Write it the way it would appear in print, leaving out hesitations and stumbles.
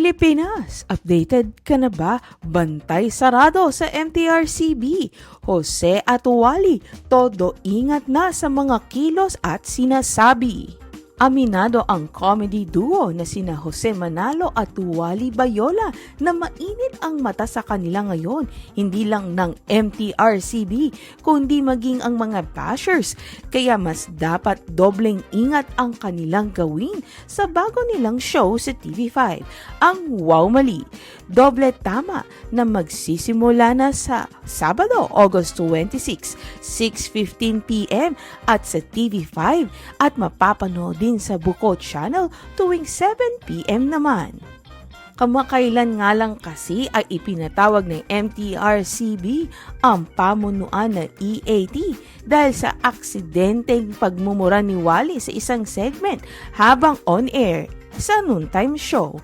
Pilipinas, updated ka na ba? Bantay sarado sa MTRCB. Jose at Wally, todo ingat na sa mga kilos at sinasabi. Aminado ang comedy duo na sina Jose Manalo at Wally Bayola na mainit ang mata sa kanila ngayon, hindi lang ng MTRCB kundi maging ang mga bashers, kaya mas dapat dobleng ingat ang kanilang gawin sa bago nilang show sa TV5, ang Wow Mali. Doble tama na magsisimula na sa Sabado, August 26, 6:15 PM at sa TV5 at mapapanood din sa Buko Channel tuwing 7 PM naman. Kamakailan nga lang kasi ay ipinatawag ng MTRCB ang pamunuan ng EAT dahil sa aksidenteng pagmumura ni Wally sa isang segment habang on air sa noontime show.